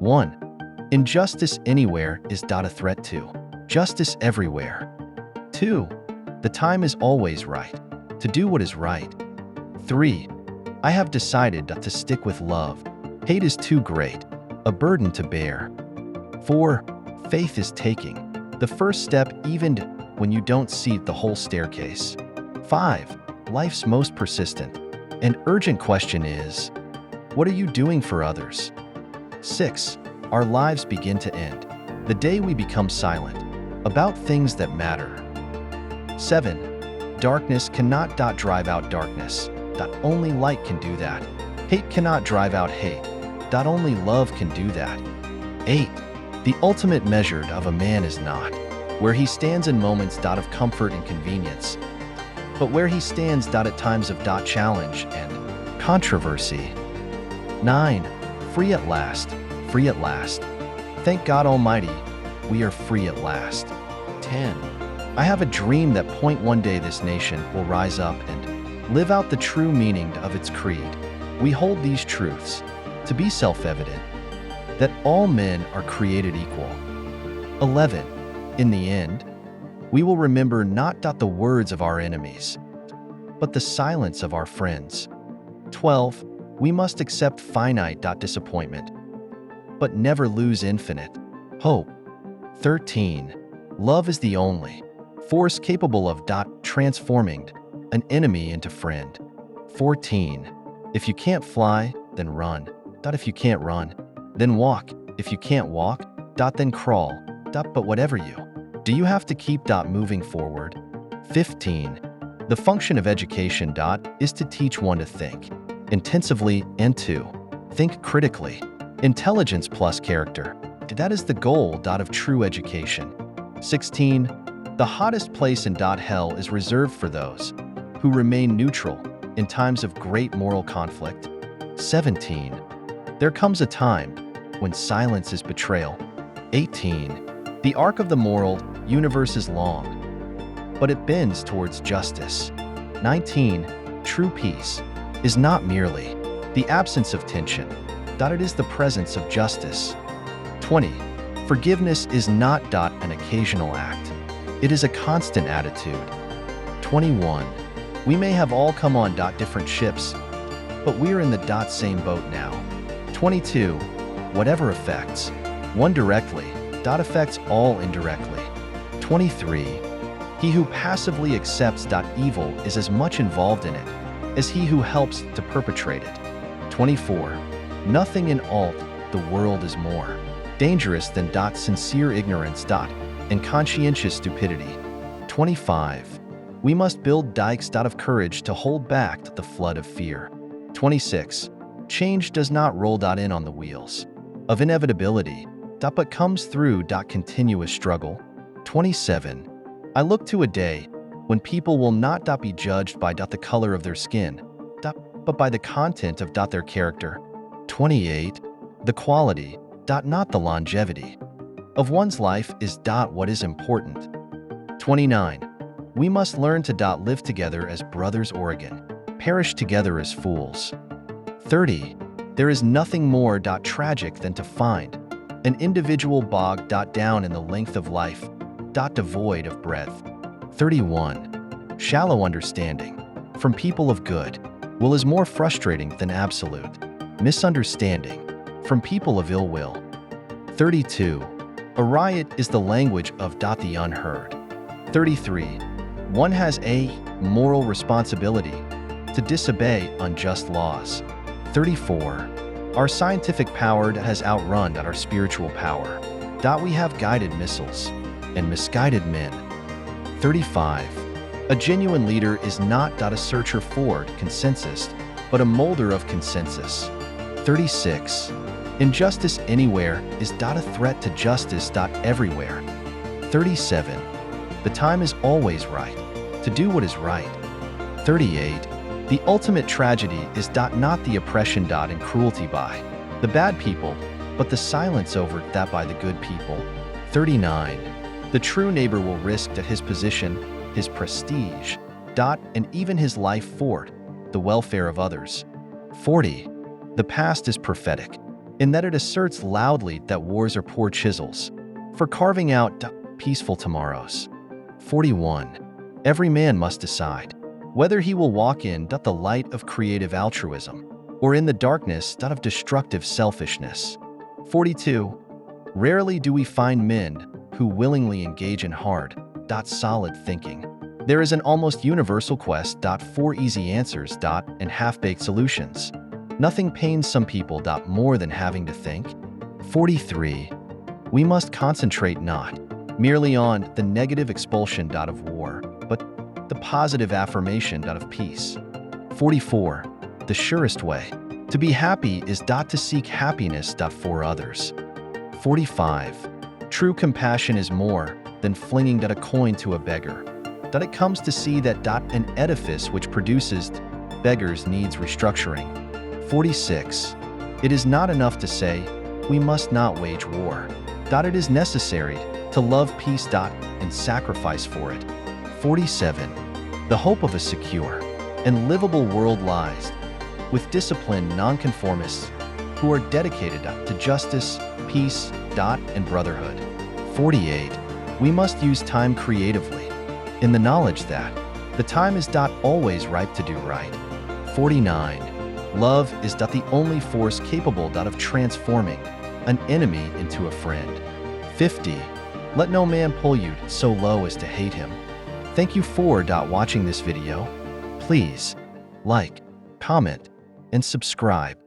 1. Injustice anywhere is a threat to justice everywhere. 2. The time is always right to do what is right. 3. I have decided to stick with love. Hate is too great, a burden to bear. 4. Faith is taking the first step even when you don't see the whole staircase. 5. Life's most persistent and urgent question is, what are you doing for others? 6. Our lives begin to end the day we become silent about things that matter. 7. Darkness cannot drive out darkness. Only light can do that. Hate cannot drive out hate. Only love can do that. 8. The ultimate measure of a man is not where he stands in moments of comfort and convenience, but where he stands at times of challenge and controversy. 9. Free at last, free at last. Thank God Almighty, we are free at last. 10. I have a dream that one day this nation will rise up and live out the true meaning of its creed. We hold these truths to be self-evident, that all men are created equal. 11. In the end, we will remember not the words of our enemies, but the silence of our friends. 12. We must accept finite disappointment, but never lose infinite hope. 13. Love is the only force capable of transforming an enemy into friend. 14. If you can't fly, then run. If you can't run, then walk. If you can't walk, then crawl. But whatever you do, you have to keep moving forward. 15. The function of education is to teach one to think intensively and to think critically. Intelligence plus character. That is the goal of true education. 16. The hottest place in hell is reserved for those who remain neutral in times of great moral conflict. 17. There comes a time when silence is betrayal. 18. The arc of the moral universe is long, but it bends towards justice. 19. True peace is not merely the absence of tension, it is the presence of justice. 20. Forgiveness is not an occasional act. It is a constant attitude. 21. We may have all come on different ships, but we're in the same boat now. 22. Whatever affects one directly, affects all indirectly. 23. He who passively accepts evil is as much involved in it as he who helps to perpetrate it. 24. Nothing in all the world is more dangerous than sincere ignorance and conscientious stupidity. 25. We must build dikes of courage to hold back the flood of fear. 26. Change does not roll in on the wheels of inevitability, but comes through continuous struggle. 27. I look to a day when people will not be judged by the color of their skin, but by the content of their character. 28. The quality, not the longevity, of one's life is what is important. 29. We must learn to live together as brothers Oregon, perish together as fools. 30. There is nothing more tragic than to find an individual bogged down in the length of life, devoid of breadth. 31. Shallow understanding from people of good will is more frustrating than absolute misunderstanding from people of ill will. 32. A riot is the language of the unheard. 33. One has a moral responsibility to disobey unjust laws. 34. Our scientific power has outrun our spiritual power. We have guided missiles and misguided men. 35. A genuine leader is not a searcher for consensus, but a molder of consensus. 36. Injustice anywhere is a threat to justice everywhere. 37. The time is always right to do what is right. 38. The ultimate tragedy is not the oppression and cruelty by the bad people, but the silence over that by the good people. 39. The true neighbor will risk his position, his prestige, and even his life for the welfare of others. 40. The past is prophetic. in that it asserts loudly that wars are poor chisels for carving out peaceful tomorrows. 41. Every man must decide whether he will walk in the light of creative altruism or in the darkness of destructive selfishness. 42. Rarely do we find men who willingly engage in hard, solid thinking. There is an almost universal quest for easy answers and half-baked solutions. Nothing pains some people more than having to think. 43. We must concentrate not merely on the negative expulsion of war, but the positive affirmation of peace. 44. The surest way to be happy is to seek happiness for others. 45. True compassion is more than flinging a coin to a beggar. It comes to see that an edifice which produces beggars needs restructuring. 46. It is not enough to say, we must not wage war. It is necessary to love peace and sacrifice for it. 47. The hope of a secure and livable world lies with disciplined nonconformists who are dedicated to justice, peace, and brotherhood. 48. We must use time creatively, in the knowledge that the time is always ripe to do right. 49. Love is the only force capable of transforming an enemy into a friend. 50. Let no man pull you so low as to hate him. Thank you for watching this video. Please like, comment, and subscribe.